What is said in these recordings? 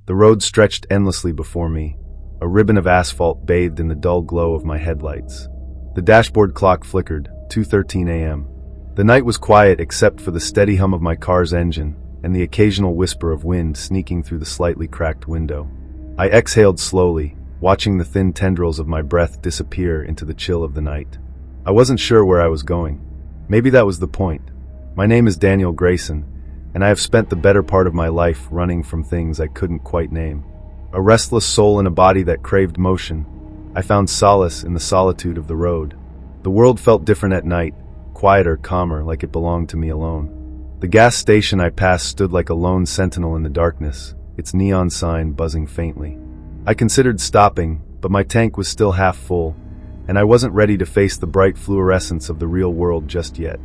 The road stretched endlessly before me, a ribbon of asphalt bathed in the dull glow of my headlights. The dashboard clock flickered, 2:13 a.m. The night was quiet except for the steady hum of my car's engine and the occasional whisper of wind sneaking through the slightly cracked window. I exhaled slowly, watching the thin tendrils of my breath disappear into the chill of the night. I wasn't sure where I was going. Maybe that was the point. My name is Daniel Grayson, and I have spent the better part of my life running from things I couldn't quite name. A restless soul in a body that craved motion, I found solace in the solitude of the road. The world felt different at night, quieter, calmer, like it belonged to me alone. The gas station I passed stood like a lone sentinel in the darkness, its neon sign buzzing faintly. I considered stopping, but my tank was still half full, and I wasn't ready to face the bright fluorescence of the real world just yet.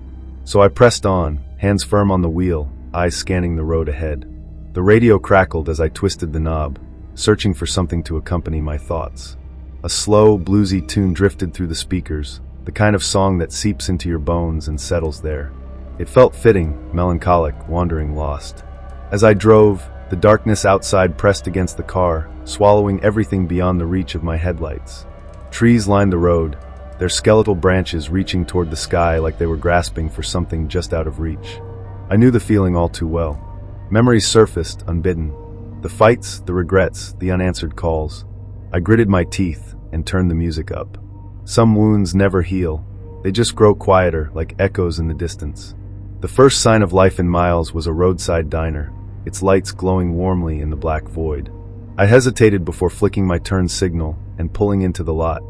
So I pressed on, hands firm on the wheel, eyes scanning the road ahead. The radio crackled as I twisted the knob, searching for something to accompany my thoughts. A slow, bluesy tune drifted through the speakers, the kind of song that seeps into your bones and settles there. It felt fitting, melancholic, wandering lost. As I drove, the darkness outside pressed against the car, swallowing everything beyond the reach of my headlights. Trees lined the road, their skeletal branches reaching toward the sky like they were grasping for something just out of reach. I knew the feeling all too well. Memories surfaced, unbidden. The fights, the regrets, the unanswered calls. I gritted my teeth and turned the music up. Some wounds never heal. They just grow quieter, like echoes in the distance. The first sign of life in Miles was a roadside diner, its lights glowing warmly in the black void. I hesitated before flicking my turn signal and pulling into the lot.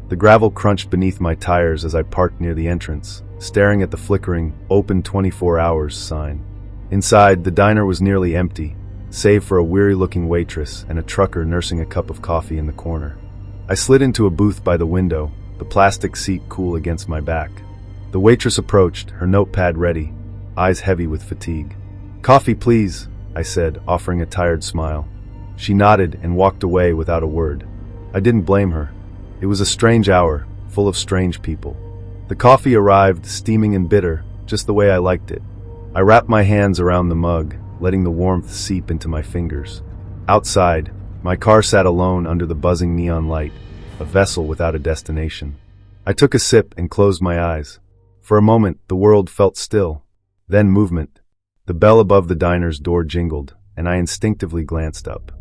The gravel crunched beneath my tires as I parked near the entrance, staring at the flickering, "Open 24 hours" sign. Inside, the diner was nearly empty, save for a weary-looking waitress and a trucker nursing a cup of coffee in the corner. I slid into a booth by the window, the plastic seat cool against my back. The waitress approached, her notepad ready, eyes heavy with fatigue. "Coffee, please," I said, offering a tired smile. She nodded and walked away without a word. I didn't blame her. It was a strange hour, full of strange people. The coffee arrived, steaming and bitter, just the way I liked it. I wrapped my hands around the mug, letting the warmth seep into my fingers. Outside, my car sat alone under the buzzing neon light, a vessel without a destination. I took a sip and closed my eyes. For a moment, the world felt still. Then movement. The bell above the diner's door jingled, and I instinctively glanced up.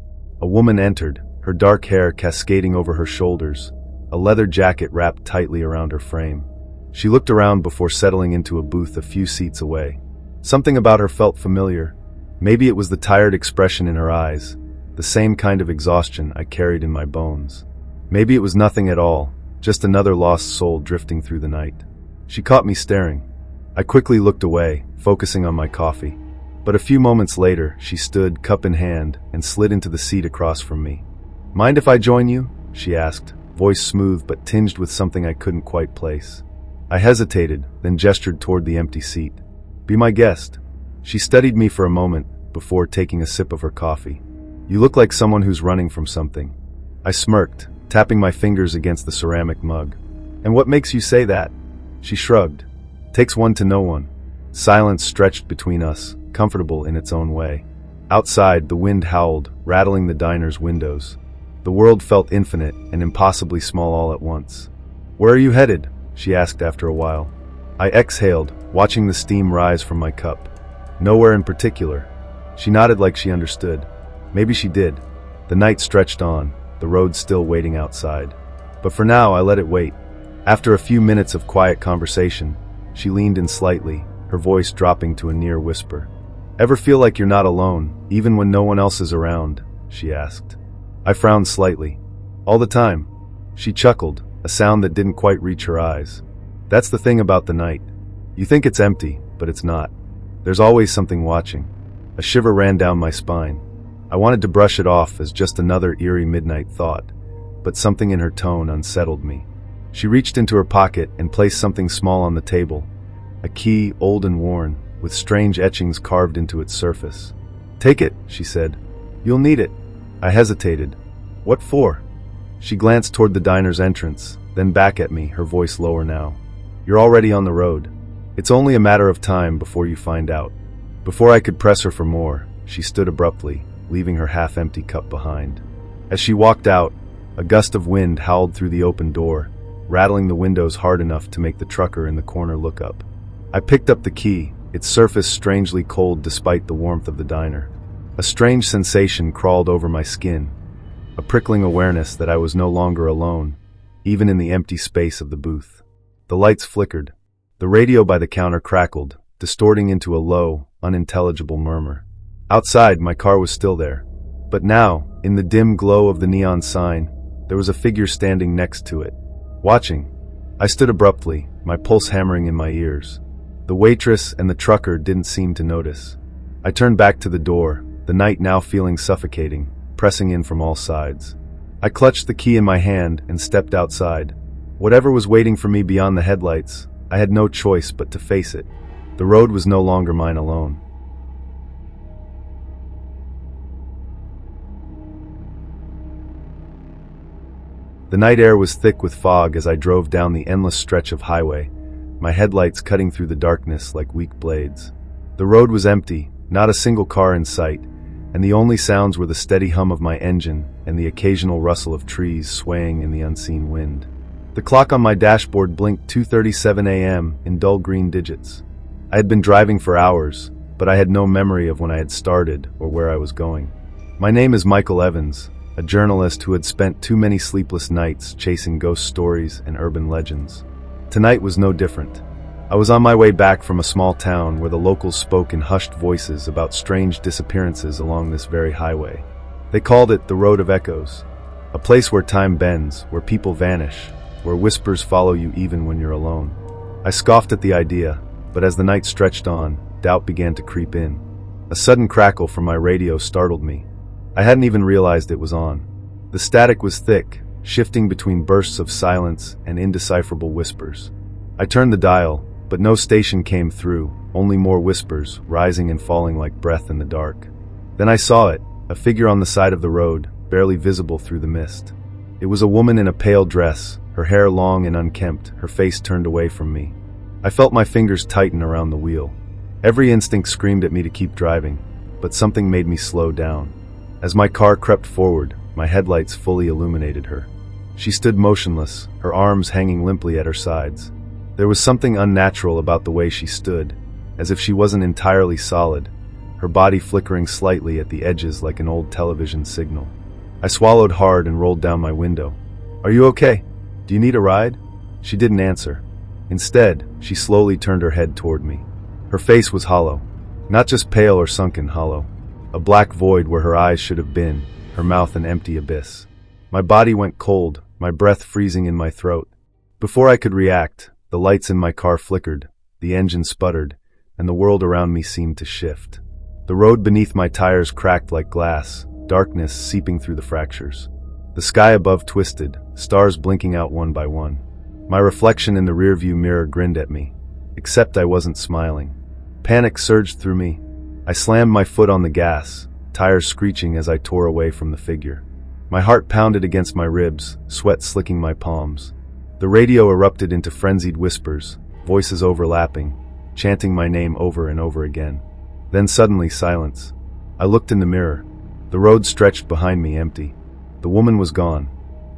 A woman entered, her dark hair cascading over her shoulders, a leather jacket wrapped tightly around her frame. She looked around before settling into a booth a few seats away. Something about her felt familiar. Maybe it was the tired expression in her eyes, the same kind of exhaustion I carried in my bones. Maybe it was nothing at all, just another lost soul drifting through the night. She caught me staring. I quickly looked away, focusing on my coffee. But a few moments later, she stood, cup in hand, and slid into the seat across from me. "Mind if I join you?" she asked, voice smooth but tinged with something I couldn't quite place. I hesitated, then gestured toward the empty seat. "Be my guest." She studied me for a moment before taking a sip of her coffee. "You look like someone who's running from something." I smirked, tapping my fingers against the ceramic mug. "And what makes you say that?" She shrugged. "Takes one to know one." Silence stretched between us, comfortable in its own way. Outside, the wind howled, rattling the diner's windows. The world felt infinite and impossibly small all at once. "Where are you headed?" she asked after a while. I exhaled, watching the steam rise from my cup. "Nowhere in particular." She nodded like she understood. Maybe she did. The night stretched on, the road still waiting outside. But for now, I let it wait. After a few minutes of quiet conversation, she leaned in slightly, her voice dropping to a near whisper. "Ever feel like you're not alone, even when no one else is around?" she asked. I frowned slightly. "All the time." She chuckled, a sound that didn't quite reach her eyes. "That's the thing about the night. You think it's empty, but it's not. There's always something watching." A shiver ran down my spine. I wanted to brush it off as just another eerie midnight thought, but something in her tone unsettled me. She reached into her pocket and placed something small on the table, a key, old and worn, with strange etchings carved into its surface. "Take it," she said. "You'll need it." I hesitated. "What for?" She glanced toward the diner's entrance, then back at me, her voice lower now. "You're already on the road. It's only a matter of time before you find out." Before I could press her for more, she stood abruptly, leaving her half-empty cup behind. As she walked out, a gust of wind howled through the open door, rattling the windows hard enough to make the trucker in the corner look up. I picked up the key, its surface strangely cold despite the warmth of the diner. A strange sensation crawled over my skin, a prickling awareness that I was no longer alone, even in the empty space of the booth. The lights flickered. The radio by the counter crackled, distorting into a low, unintelligible murmur. Outside, my car was still there. But now, in the dim glow of the neon sign, there was a figure standing next to it, watching. I stood abruptly, my pulse hammering in my ears. The waitress and the trucker didn't seem to notice. I turned back to the door, the night now feeling suffocating, pressing in from all sides. I clutched the key in my hand and stepped outside. Whatever was waiting for me beyond the headlights, I had no choice but to face it. The road was no longer mine alone. The night air was thick with fog as I drove down the endless stretch of highway, my headlights cutting through the darkness like weak blades. The road was empty, not a single car in sight, and the only sounds were the steady hum of my engine and the occasional rustle of trees swaying in the unseen wind. The clock on my dashboard blinked 2:37 a.m. in dull green digits. I had been driving for hours, but I had no memory of when I had started or where I was going. My name is Michael Evans, a journalist who had spent too many sleepless nights chasing ghost stories and urban legends. Tonight was no different. I was on my way back from a small town where the locals spoke in hushed voices about strange disappearances along this very highway. They called it the Road of Echoes, a place where time bends, where people vanish, where whispers follow you even when you're alone. I scoffed at the idea, but as the night stretched on, doubt began to creep in. A sudden crackle from my radio startled me. I hadn't even realized it was on. The static was thick, shifting between bursts of silence and indecipherable whispers. I turned the dial, but no station came through, only more whispers, rising and falling like breath in the dark. Then I saw it, a figure on the side of the road, barely visible through the mist. It was a woman in a pale dress, her hair long and unkempt, her face turned away from me. I felt my fingers tighten around the wheel. Every instinct screamed at me to keep driving, but something made me slow down. As my car crept forward, my headlights fully illuminated her. She stood motionless, her arms hanging limply at her sides. There was something unnatural about the way she stood, as if she wasn't entirely solid, her body flickering slightly at the edges like an old television signal. I swallowed hard and rolled down my window. "Are you okay? Do you need a ride?" She didn't answer. Instead, she slowly turned her head toward me. Her face was hollow, not just pale or sunken, hollow. A black void where her eyes should have been, her mouth an empty abyss. My body went cold, my breath freezing in my throat. Before I could react, the lights in my car flickered, the engine sputtered, and the world around me seemed to shift. The road beneath my tires cracked like glass, darkness seeping through the fractures. The sky above twisted, stars blinking out one by one. My reflection in the rearview mirror grinned at me, except I wasn't smiling. Panic surged through me. I slammed my foot on the gas, tires screeching as I tore away from the figure. My heart pounded against my ribs, sweat slicking my palms. The radio erupted into frenzied whispers, voices overlapping, chanting my name over and over again. Then suddenly silence. I looked in the mirror. The road stretched behind me empty. The woman was gone.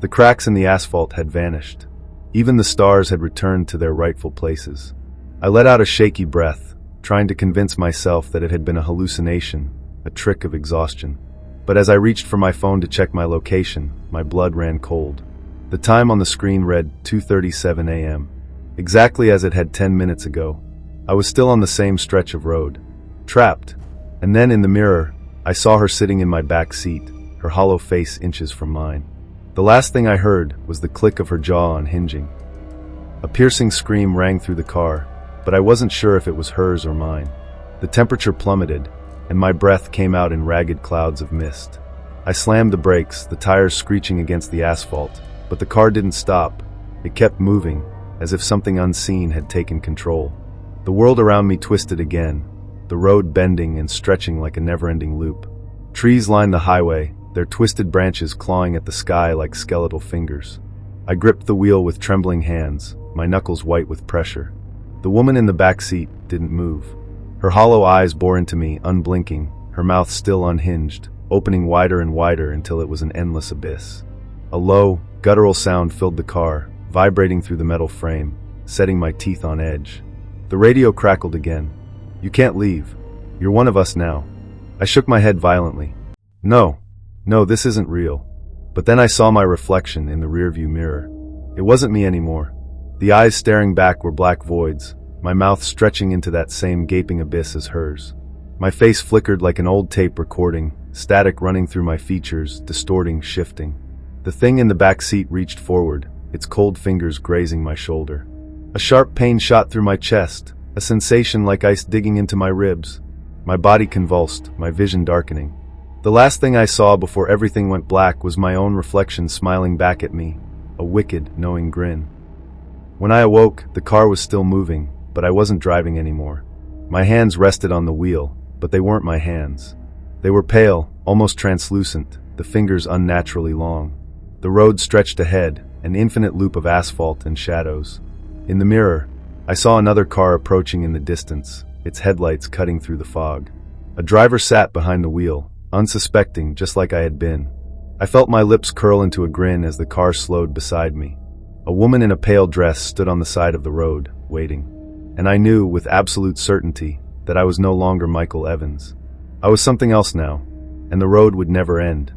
The cracks in the asphalt had vanished. Even the stars had returned to their rightful places. I let out a shaky breath, trying to convince myself that it had been a hallucination, a trick of exhaustion. But as I reached for my phone to check my location, my blood ran cold. The time on the screen read 2:37 a.m., exactly as it had 10 minutes ago. I was still on the same stretch of road, trapped. And then in the mirror, I saw her sitting in my back seat, her hollow face inches from mine. The last thing I heard was the click of her jaw unhinging. A piercing scream rang through the car, but I wasn't sure if it was hers or mine. The temperature plummeted, and my breath came out in ragged clouds of mist. I slammed the brakes, the tires screeching against the asphalt, but the car didn't stop. It kept moving, as if something unseen had taken control. The world around me twisted again, the road bending and stretching like a never-ending loop. Trees lined the highway, their twisted branches clawing at the sky like skeletal fingers. I gripped the wheel with trembling hands, my knuckles white with pressure. The woman in the back seat didn't move. Her hollow eyes bore into me, unblinking, her mouth still unhinged, opening wider and wider until it was an endless abyss. A low, guttural sound filled the car, vibrating through the metal frame, setting my teeth on edge. The radio crackled again. "You can't leave. You're one of us now." I shook my head violently. No, this isn't real." But then I saw my reflection in the rearview mirror. It wasn't me anymore. The eyes staring back were black voids, my mouth stretching into that same gaping abyss as hers. My face flickered like an old tape recording, static running through my features, distorting, shifting. The thing in the back seat reached forward, its cold fingers grazing my shoulder. A sharp pain shot through my chest, a sensation like ice digging into my ribs. My body convulsed, my vision darkening. The last thing I saw before everything went black was my own reflection smiling back at me, a wicked, knowing grin. When I awoke, the car was still moving, but I wasn't driving anymore. My hands rested on the wheel, but they weren't my hands. They were pale, almost translucent, the fingers unnaturally long. The road stretched ahead, an infinite loop of asphalt and shadows. In the mirror, I saw another car approaching in the distance, its headlights cutting through the fog. A driver sat behind the wheel, unsuspecting, just like I had been. I felt my lips curl into a grin as the car slowed beside me. A woman in a pale dress stood on the side of the road, waiting. And I knew, with absolute certainty, that I was no longer Michael Evans. I was something else now, and the road would never end.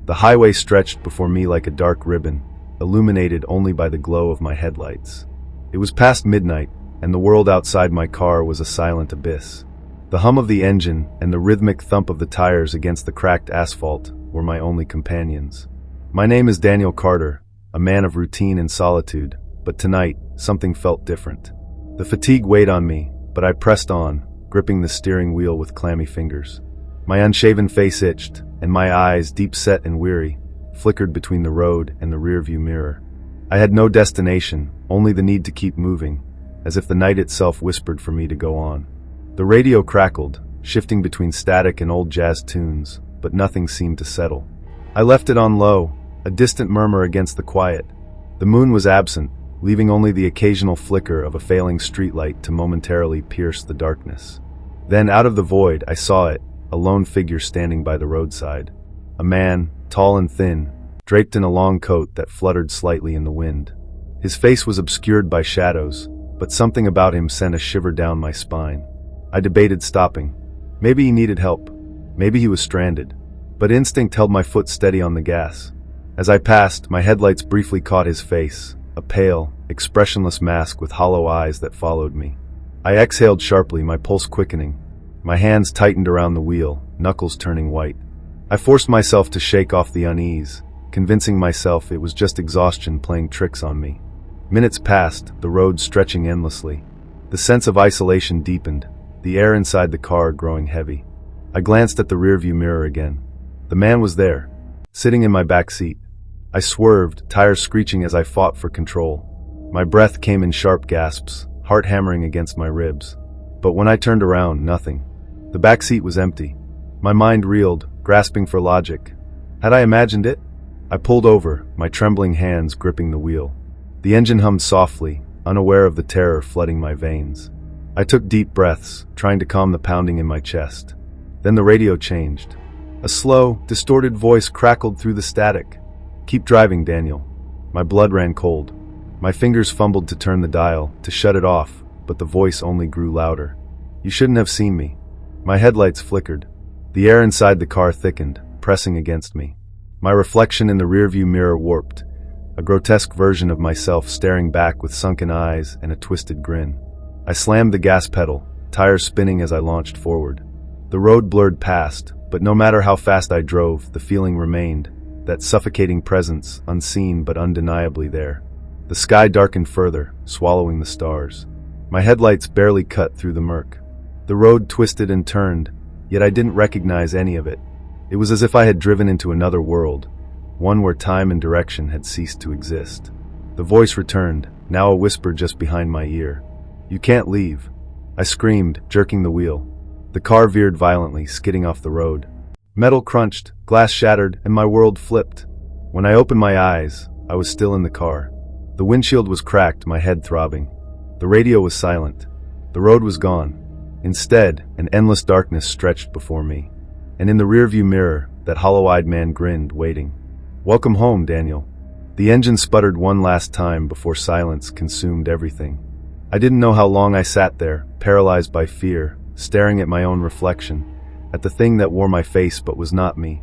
The highway stretched before me like a dark ribbon, illuminated only by the glow of my headlights. It was past midnight, and the world outside my car was a silent abyss. The hum of the engine and the rhythmic thump of the tires against the cracked asphalt were my only companions. My name is Daniel Carter, a man of routine and solitude, but tonight, something felt different. The fatigue weighed on me, but I pressed on, gripping the steering wheel with clammy fingers. My unshaven face itched, and my eyes, deep-set and weary, flickered between the road and the rearview mirror. I had no destination, only the need to keep moving, as if the night itself whispered for me to go on. The radio crackled, shifting between static and old jazz tunes, but nothing seemed to settle. I left it on low, a distant murmur against the quiet. The moon was absent, leaving only the occasional flicker of a failing streetlight to momentarily pierce the darkness. Then, out of the void, I saw it, a lone figure standing by the roadside. A man, tall and thin, draped in a long coat that fluttered slightly in the wind. His face was obscured by shadows, but something about him sent a shiver down my spine. I debated stopping. Maybe he needed help. Maybe he was stranded. But instinct held my foot steady on the gas. As I passed, my headlights briefly caught his face, a pale, expressionless mask with hollow eyes that followed me. I exhaled sharply, my pulse quickening. My hands tightened around the wheel, knuckles turning white. I forced myself to shake off the unease, convincing myself it was just exhaustion playing tricks on me. Minutes passed, the road stretching endlessly. The sense of isolation deepened, the air inside the car growing heavy. I glanced at the rearview mirror again. The man was there, sitting in my back seat. I swerved, tires screeching as I fought for control. My breath came in sharp gasps, heart hammering against my ribs. But when I turned around, nothing. The back seat was empty. My mind reeled, grasping for logic. Had I imagined it? I pulled over, my trembling hands gripping the wheel. The engine hummed softly, unaware of the terror flooding my veins. I took deep breaths, trying to calm the pounding in my chest. Then the radio changed. A slow, distorted voice crackled through the static. "Keep driving, Daniel." My blood ran cold. My fingers fumbled to turn the dial, to shut it off, but the voice only grew louder. "You shouldn't have seen me." My headlights flickered. The air inside the car thickened, pressing against me. My reflection in the rearview mirror warped, a grotesque version of myself staring back with sunken eyes and a twisted grin. I slammed the gas pedal, tires spinning as I launched forward. The road blurred past, but no matter how fast I drove, the feeling remained, that suffocating presence, unseen but undeniably there. The sky darkened further, swallowing the stars. My headlights barely cut through the murk. The road twisted and turned, yet I didn't recognize any of it. It was as if I had driven into another world, one where time and direction had ceased to exist. The voice returned, now a whisper just behind my ear. "You can't leave." I screamed, jerking the wheel. The car veered violently, skidding off the road. Metal crunched, glass shattered, and my world flipped. When I opened my eyes, I was still in the car. The windshield was cracked, my head throbbing. The radio was silent. The road was gone. Instead, an endless darkness stretched before me. And in the rearview mirror, that hollow-eyed man grinned, waiting. "Welcome home, Daniel." The engine sputtered one last time before silence consumed everything. I didn't know how long I sat there, paralyzed by fear, staring at my own reflection, at the thing that wore my face but was not me.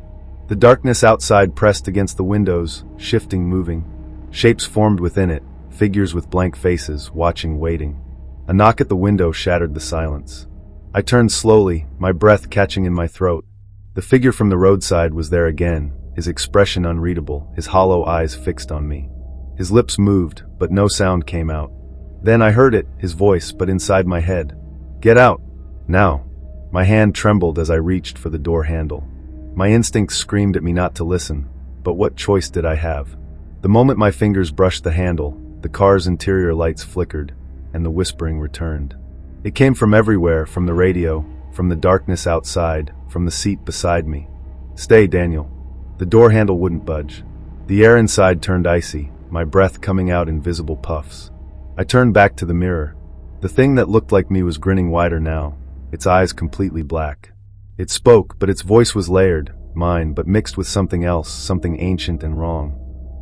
The darkness outside pressed against the windows, shifting, moving. Shapes formed within it, figures with blank faces, watching, waiting. A knock at the window shattered the silence. I turned slowly, my breath catching in my throat. The figure from the roadside was there again, his expression unreadable, his hollow eyes fixed on me. His lips moved, but no sound came out. Then I heard it, his voice, but inside my head. "Get out! Now!" My hand trembled as I reached for the door handle. My instincts screamed at me not to listen, but what choice did I have? The moment my fingers brushed the handle, the car's interior lights flickered, and the whispering returned. It came from everywhere, from the radio, from the darkness outside, from the seat beside me. "Stay, Daniel." The door handle wouldn't budge. The air inside turned icy, my breath coming out in visible puffs. I turned back to the mirror. The thing that looked like me was grinning wider now, its eyes completely black. It spoke, but its voice was layered, mine, but mixed with something else, something ancient and wrong.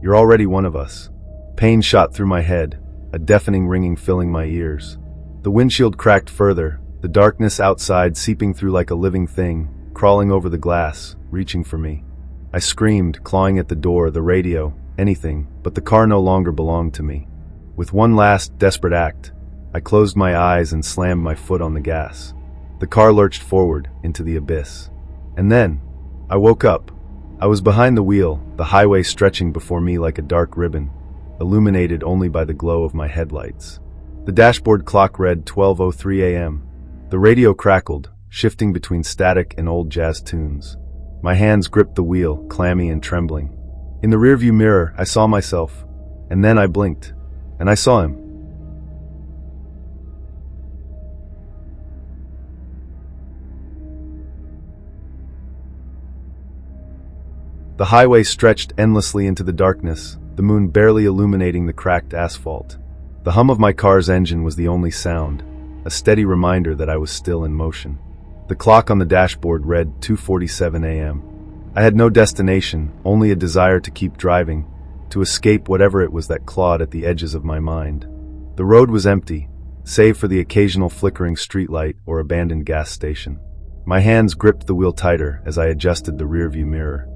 "You're already one of us." Pain shot through my head, a deafening ringing filling my ears. The windshield cracked further, the darkness outside seeping through like a living thing, crawling over the glass, reaching for me. I screamed, clawing at the door, the radio, anything, but the car no longer belonged to me. With one last, desperate act, I closed my eyes and slammed my foot on the gas. The car lurched forward, into the abyss. And then, I woke up. I was behind the wheel, the highway stretching before me like a dark ribbon, illuminated only by the glow of my headlights. The dashboard clock read 12:03 a.m. The radio crackled, shifting between static and old jazz tunes. My hands gripped the wheel, clammy and trembling. In the rearview mirror, I saw myself, and then I blinked, and I saw him. The highway stretched endlessly into the darkness, the moon barely illuminating the cracked asphalt. The hum of my car's engine was the only sound, a steady reminder that I was still in motion. The clock on the dashboard read 2:47 a.m. I had no destination, only a desire to keep driving, to escape whatever it was that clawed at the edges of my mind. The road was empty, save for the occasional flickering streetlight or abandoned gas station. My hands gripped the wheel tighter as I adjusted the rearview mirror.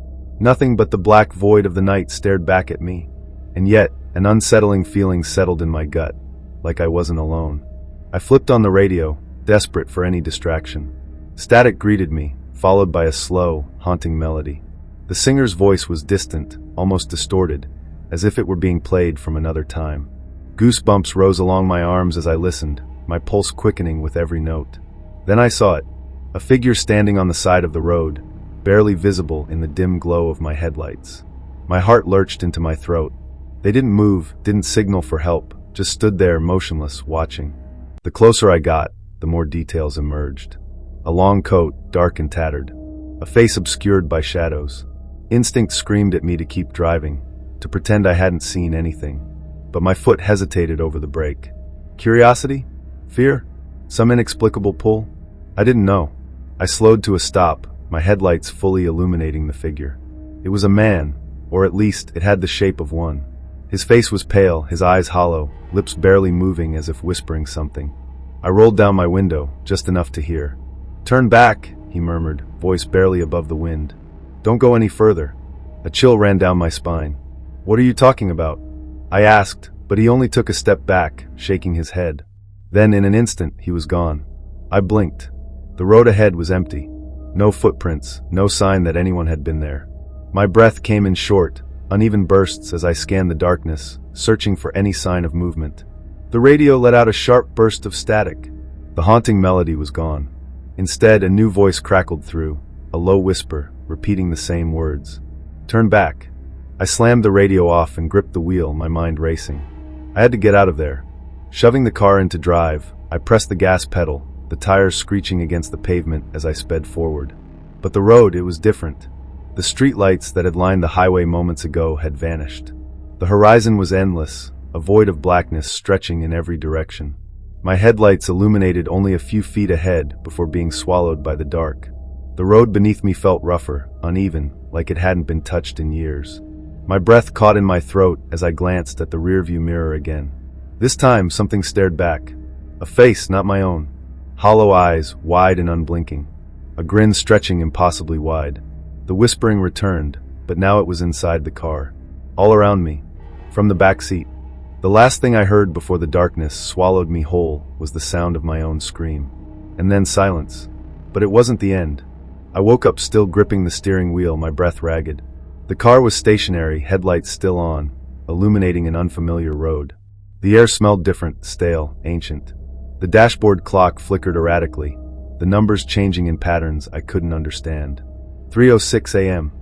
Nothing but the black void of the night stared back at me. And yet, an unsettling feeling settled in my gut, like I wasn't alone. I flipped on the radio, desperate for any distraction. Static greeted me, followed by a slow, haunting melody. The singer's voice was distant, almost distorted, as if it were being played from another time. Goosebumps rose along my arms as I listened, my pulse quickening with every note. Then I saw it, a figure standing on the side of the road, barely visible in the dim glow of my headlights. My heart lurched into my throat. They didn't move, didn't signal for help, just stood there motionless, watching. The closer I got, the more details emerged. A long coat, dark and tattered. A face obscured by shadows. Instinct screamed at me to keep driving, to pretend I hadn't seen anything. But my foot hesitated over the brake. Curiosity? Fear? Some inexplicable pull? I didn't know. I slowed to a stop, my headlights fully illuminating the figure. It was a man, or at least it had the shape of one. His face was pale, his eyes hollow, lips barely moving as if whispering something. I rolled down my window, just enough to hear. "Turn back," he murmured, voice barely above the wind. "Don't go any further." A chill ran down my spine. "What are you talking about?" I asked, but he only took a step back, shaking his head. Then in an instant, he was gone. I blinked. The road ahead was empty. No footprints, no sign that anyone had been there. My breath came in short, uneven bursts as I scanned the darkness, searching for any sign of movement. The radio let out a sharp burst of static. The haunting melody was gone. Instead, a new voice crackled through, a low whisper, repeating the same words. "Turn back." I slammed the radio off and gripped the wheel, my mind racing. I had to get out of there. Shoving the car into drive, I pressed the gas pedal, the tires screeching against the pavement as I sped forward. But the road, it was different. The streetlights that had lined the highway moments ago had vanished. The horizon was endless, a void of blackness stretching in every direction. My headlights illuminated only a few feet ahead before being swallowed by the dark. The road beneath me felt rougher, uneven, like it hadn't been touched in years. My breath caught in my throat as I glanced at the rearview mirror again. This time, something stared back. A face, not my own. Hollow eyes, wide and unblinking. A grin stretching impossibly wide. The whispering returned, but now it was inside the car. All around me. From the back seat. The last thing I heard before the darkness swallowed me whole was the sound of my own scream. And then silence. But it wasn't the end. I woke up still gripping the steering wheel, my breath ragged. The car was stationary, headlights still on, illuminating an unfamiliar road. The air smelled different, stale, ancient. The dashboard clock flickered erratically, the numbers changing in patterns I couldn't understand. 3:06 a.m.,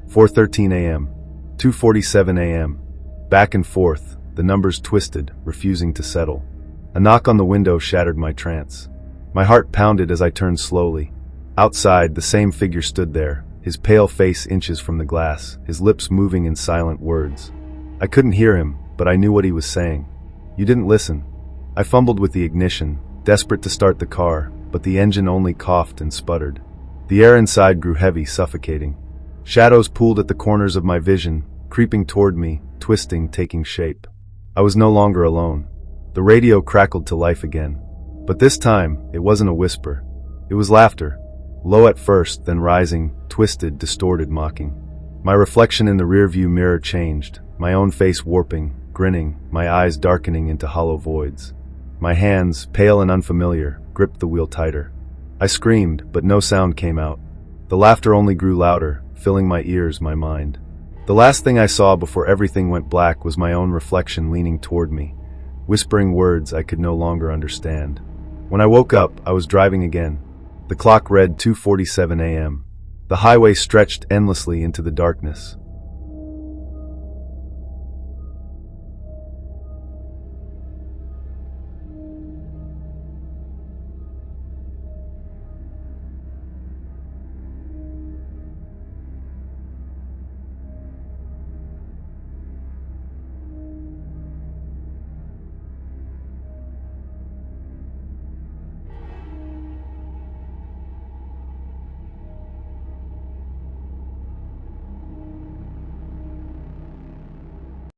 4:13 a.m., 2:47 a.m. Back and forth, the numbers twisted, refusing to settle. A knock on the window shattered my trance. My heart pounded as I turned slowly. Outside, the same figure stood there, his pale face inches from the glass, his lips moving in silent words. I couldn't hear him, but I knew what he was saying. "You didn't listen." I fumbled with the ignition, desperate to start the car, but the engine only coughed and sputtered. The air inside grew heavy, suffocating. Shadows pooled at the corners of my vision, creeping toward me, twisting, taking shape. I was no longer alone. The radio crackled to life again. But this time, it wasn't a whisper. It was laughter. Low at first, then rising, twisted, distorted, mocking. My reflection in the rearview mirror changed, my own face warping, grinning, my eyes darkening into hollow voids. My hands, pale and unfamiliar, gripped the wheel tighter. I screamed, but no sound came out. The laughter only grew louder, filling my ears, my mind. The last thing I saw before everything went black was my own reflection leaning toward me, whispering words I could no longer understand. When I woke up, I was driving again. The clock read 2:47 a.m. The highway stretched endlessly into the darkness.